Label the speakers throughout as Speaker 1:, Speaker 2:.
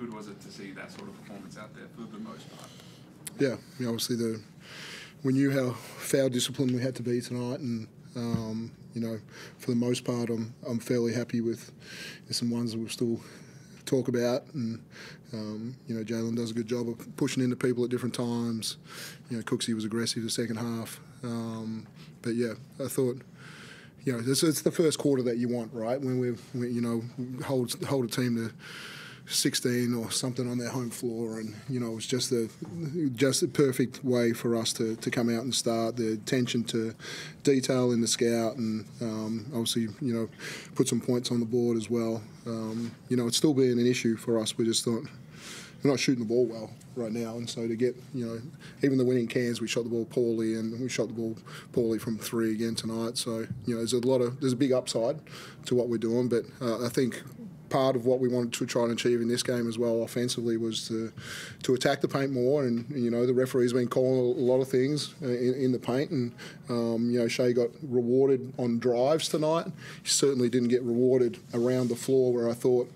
Speaker 1: good was it to see that sort of performance out there for the most part?
Speaker 2: Yeah, obviously we knew how foul disciplined we had to be tonight, and for the most part, I'm fairly happy with some ones that we'll still talk about, and Jalen does a good job of pushing into people at different times. Cooksey was aggressive the second half, but yeah, I thought. It's the first quarter that you want, right? When we hold a team to 16 or something on their home floor, and it was just the perfect way for us to come out and start. The attention to detail in the scout, and obviously put some points on the board as well. It's still being an issue for us. We just thought we're not shooting the ball well right now, and so to get even the winning Cairns, we shot the ball poorly, and we shot the ball poorly from three again tonight. So there's a big upside to what we're doing, but I think part of what we wanted to try and achieve in this game as well offensively was to attack the paint more, and the referee's been calling a lot of things in the paint, and Shea got rewarded on drives tonight. He certainly didn't get rewarded around the floor, where I thought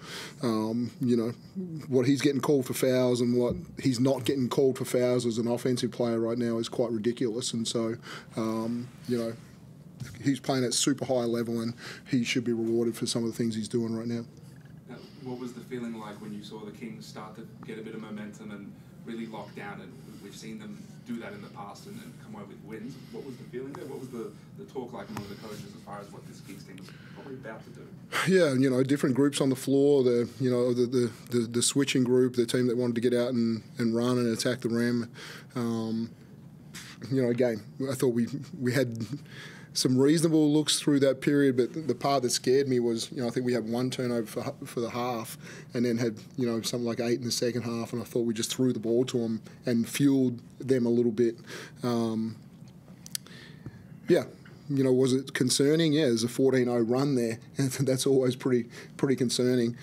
Speaker 2: what he's getting called for fouls and what he's not getting called for fouls as an offensive player right now is quite ridiculous. And so he's playing at super high level, and he should be rewarded for some of the things he's doing right now.
Speaker 1: What was the feeling like when you saw the Kings start to get a bit of momentum and really lock down? And we've seen them do that in the past and come away with wins. What was the feeling there? What was the talk like among the coaches as far as what this Kings team is probably about to do?
Speaker 2: Yeah, different groups on the floor. The switching group, the team that wanted to get out and run and attack the rim. Again, I thought we had some reasonable looks through that period, but the part that scared me was, I think we had one turnover for the half, and then had, something like 8 in the second half, and I thought we just threw the ball to them and fueled them a little bit. Was it concerning? Yeah, there's a 14-0 run there, and that's always pretty concerning.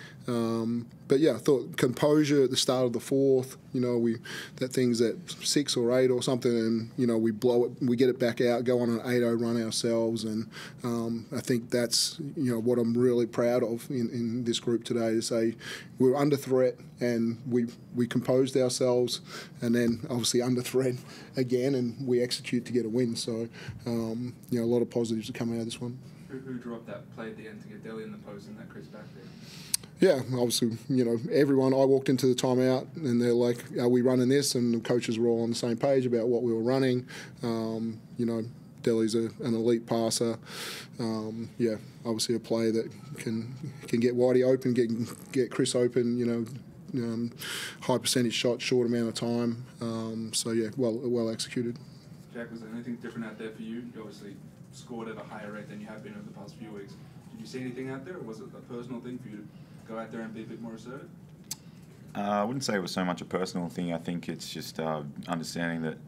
Speaker 2: But yeah, I thought composure at the start of the fourth. That thing's at 6 or 8 or something, and we blow it, we get it back out, go on an 8-0 run ourselves, and I think that's what I'm really proud of in this group today, to say we're under threat and we composed ourselves, and then obviously under threat again, and we execute to get a win. So a lot of positives are coming out of this one.
Speaker 1: Who drew up that play at the end to get Delhi in the post and that Chris back there?
Speaker 2: Yeah, obviously, everyone, I walked into the timeout and they're like, are we running this? And the coaches were all on the same page about what we were running. Delhi's an elite passer. Obviously a player that can get Whitey open, get Chris open, high percentage shots, short amount of time. Well executed.
Speaker 1: Jack, was there anything different out there for you? You obviously scored at a higher rate than you have been over the past few weeks. Did you see anything out there, or was it a personal thing for you to go out there and be a bit more assertive?
Speaker 3: I wouldn't say it was so much a personal thing. I think it's just understanding that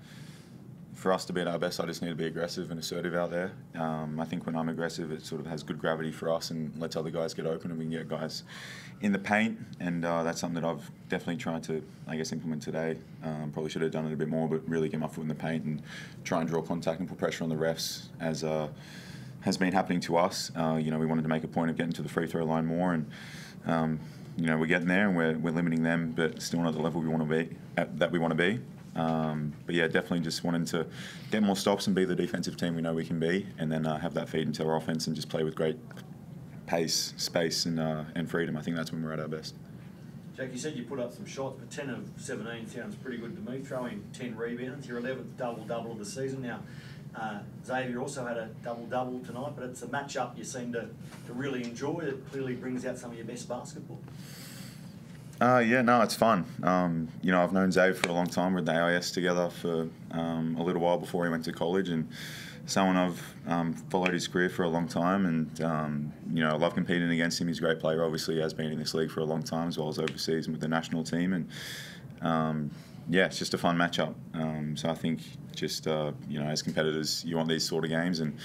Speaker 3: for us to be at our best, I just need to be aggressive and assertive out there. I think when I'm aggressive, it sort of has good gravity for us and lets other guys get open, and we can get guys in the paint. And that's something that I've definitely tried to, implement today. Probably should have done it a bit more, but really get my foot in the paint and try and draw contact and put pressure on the refs, as has been happening to us. We wanted to make a point of getting to the free throw line more, and we're getting there, and we're limiting them, but still not at the level we want to be. But yeah, definitely just wanting to get more stops and be the defensive team we know we can be, and then have that feed into our offense and just play with great pace, space, and freedom. I think that's when we're at our best.
Speaker 4: Jack, you said you put up some shots, but 10 of 17 sounds pretty good to me. Throw in 10 rebounds, your 11th double-double of the season. Now, Xavier also had a double-double tonight, but it's a matchup you seem to really enjoy. It clearly brings out some of your best basketball.
Speaker 3: It's fun. I've known Xavier for a long time. We're at the AIS together for a little while before he went to college, and someone I've followed his career for a long time, and I love competing against him. He's a great player. Obviously, he has been in this league for a long time, as well as overseas and with the national team, and it's just a fun matchup. So I think just as competitors, you want these sort of games, and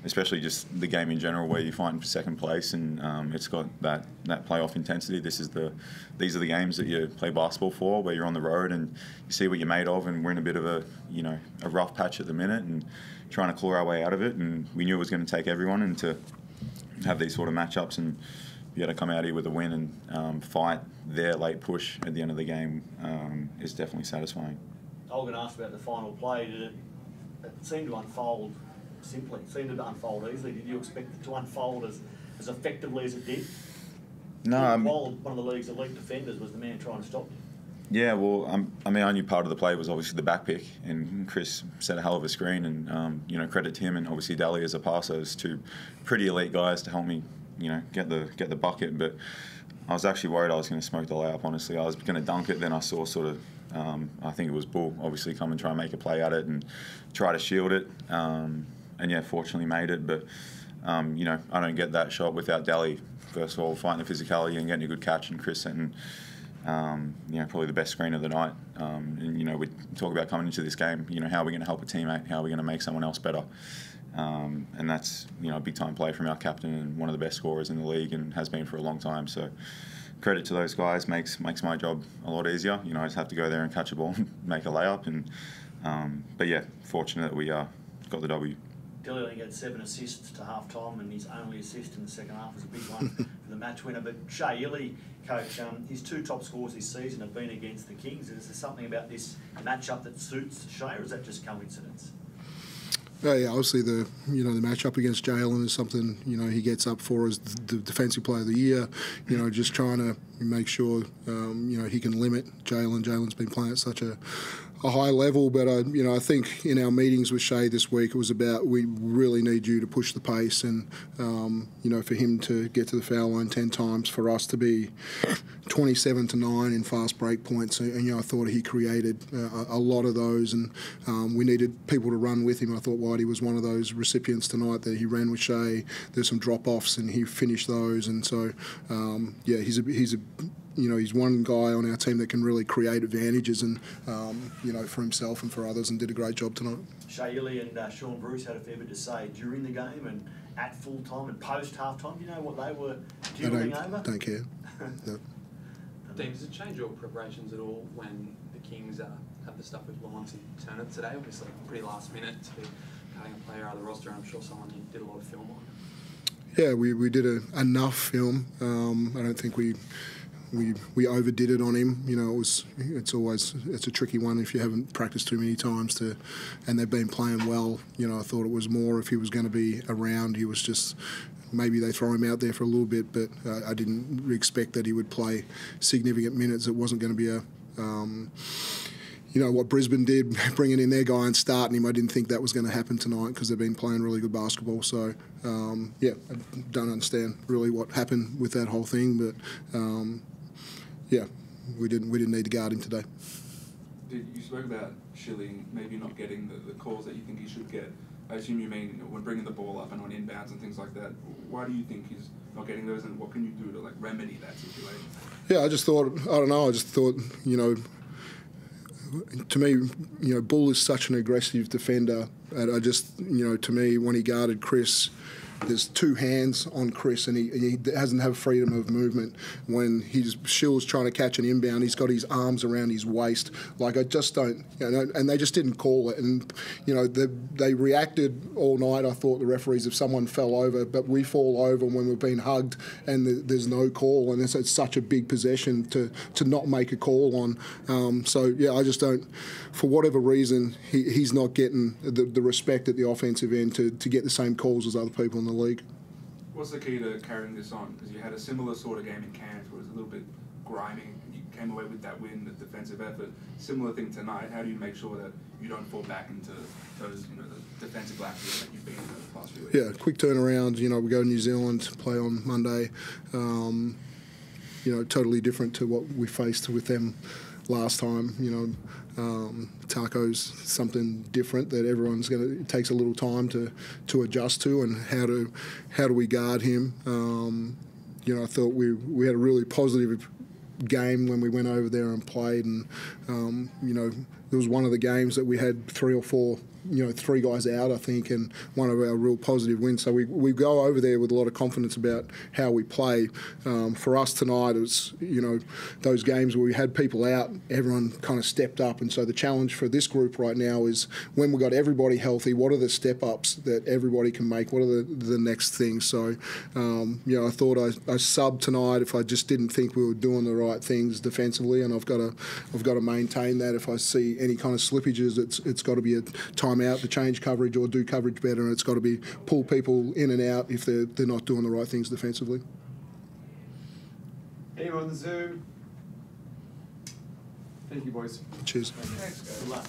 Speaker 3: especially just the game in general, where you're fighting for second place, and it's got that playoff intensity. These are the games that you play basketball for, where you're on the road and you see what you're made of, and we're in a bit of a rough patch at the minute, and trying to claw our way out of it. And we knew it was going to take everyone, and to have these sort of matchups and be able to come out here with a win and fight their late push at the end of the game is definitely satisfying.
Speaker 4: I was going to ask about the final play. Did it seemed to unfold simply? It seemed to unfold easily. Did you expect it to unfold as effectively as it did?
Speaker 3: No.
Speaker 4: While one of the league's elite defenders was the man trying to stop you.
Speaker 3: Yeah, well, I knew part of the play was obviously the back pick, and Chris set a hell of a screen, and credit to him, and obviously Daly as a passer, as two pretty elite guys to help me, get the bucket. But I was actually worried I was going to smoke the layup. Honestly, I was going to dunk it, then I saw sort of, I think it was Bull obviously come and try and make a play at it and try to shield it, and yeah, fortunately made it. But I don't get that shot without Daly. First of all, fighting the physicality and getting a good catch, and Chris setting. Probably the best screen of the night. We talk about coming into this game, how are we going to help a teammate? How are we going to make someone else better? And that's, a big-time play from our captain and one of the best scorers in the league and has been for a long time. So credit to those guys. Makes my job a lot easier. I just have to go there and catch a ball and make a layup. But yeah, fortunate that we got the W.
Speaker 4: Dilly, I think, had 7 assists to half-time, and his only assist in the second half was a big one for the match winner. But Shea Illy, coach, his 2 top scores this season have been against the Kings. Is there something about this matchup that suits Shea, or is that just coincidence?
Speaker 2: Yeah, obviously the matchup against Jalen is something he gets up for as the defensive player of the year. Just trying to make sure he can limit Jalen. Jalen's been playing at such a high level, but I think in our meetings with Shea this week, it was about we really need you to push the pace, and for him to get to the foul line 10 times, for us to be 27-9 in fast break points, and I thought he created a lot of those, and we needed people to run with him. I thought Whitey was one of those recipients tonight that he ran with Shea. There's some drop-offs, and he finished those, and so he's one guy on our team that can really create advantages and for himself and for others, and did a great job tonight.
Speaker 4: Shea Illy and Sean Bruce had a fair bit to say during the game and at full time and post half time. Do you know what they were dueling over?
Speaker 2: Don't care. No.
Speaker 5: Dean, does it change your preparations at all when the Kings have the stuff with Lawrence and Turner today? Obviously, pretty last minute to be cutting a player out of the roster. I'm sure someone you did a lot of film on.
Speaker 2: Yeah, we did enough film. I don't think we overdid it on him. It's a tricky one if you haven't practiced too many times and they've been playing well. I thought it was more if he was going to be around. He was just, maybe they throw him out there for a little bit, but I didn't expect that he would play significant minutes. It wasn't going to be what Brisbane did, bringing in their guy and starting him. I didn't think that was going to happen tonight because they've been playing really good basketball. So, I don't understand really what happened with that whole thing, but we didn't need to guard him today.
Speaker 1: You spoke about Schilling maybe not getting the calls that you think he should get. I assume you mean when bringing the ball up and on inbounds and things like that. Why do you think he's not getting those, and what can you do to remedy that situation?
Speaker 2: Yeah, I just thought, to me, Bull is such an aggressive defender, and I just, to me, when he guarded Chris, there's 2 hands on Chris, and he doesn't have freedom of movement. When Shill's trying to catch an inbound, he's got his arms around his waist. I just don't, and they just didn't call it. And, they reacted all night. I thought the referees, if someone fell over, but we fall over when we've been hugged and there's no call, and it's such a big possession to not make a call on. I just don't, for whatever reason, he's not getting the respect at the offensive end to get the same calls as other people in the league.
Speaker 1: What's the key to carrying this on? Because you had a similar sort of game in Cairns where it was a little bit grimy. You came away with that win, the defensive effort. Similar thing tonight. How do you make sure that you don't fall back into those, the defensive lapses that you've been in the past few weeks?
Speaker 2: Yeah, quick turnaround. We go to New Zealand, play on Monday. Totally different to what we faced with them last time. Taco's something different that everyone's it takes a little time to adjust to, and how do we guard him? I thought we had a really positive game when we went over there and played, and there was one of the games that we had 3 or 4, 3 guys out, I think, and one of our real positive wins. So we go over there with a lot of confidence about how we play. For us tonight, it was, those games where we had people out, everyone kind of stepped up. And so the challenge for this group right now is when we've got everybody healthy, what are the step-ups that everybody can make? What are the next things? So, I thought I subbed tonight if I just didn't think we were doing the right things defensively, and I've got to maintain that. If I see any kind of slippages, it's got to be a time out to change coverage or do coverage better, and it's got to be pull people in and out if they're not doing the right things defensively.
Speaker 6: Anyone on the Zoom? Thank you, boys.
Speaker 2: Cheers.
Speaker 6: Thanks, guys.
Speaker 4: Good luck.